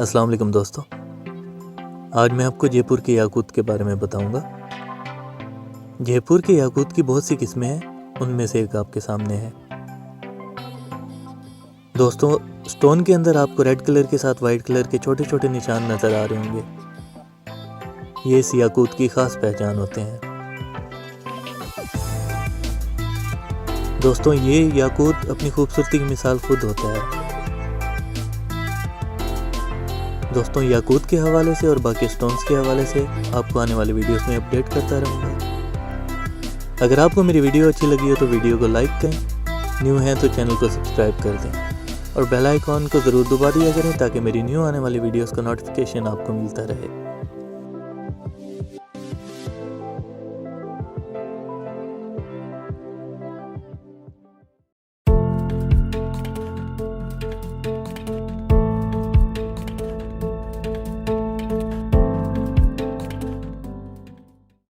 अस्सलाम वालेकुम दोस्तों। आज मैं आपको जयपुर के याकूत के बारे में बताऊंगा। जयपुर के याकूत की बहुत सी किस्में हैं, उनमें से एक आपके सामने है। दोस्तों, स्टोन के अंदर आपको रेड कलर के साथ वाइट कलर के छोटे छोटे निशान नज़र आ रहे होंगे। ये इस याकूत की ख़ास पहचान होते हैं। दोस्तों, ये याकूत अपनी खूबसूरती की मिसाल खुद होता है। दोस्तों, याकूत के हवाले से और बाकी स्टोन्स के हवाले से आपको आने वाली वीडियोस में अपडेट करता रहूँगा। अगर आपको मेरी वीडियो अच्छी लगी हो तो वीडियो को लाइक करें, न्यू हैं तो चैनल को सब्सक्राइब कर दें और बेल आइकॉन को ज़रूर दबा दिया करें ताकि मेरी न्यू आने वाली वीडियोस का नोटिफिकेशन आपको मिलता रहे।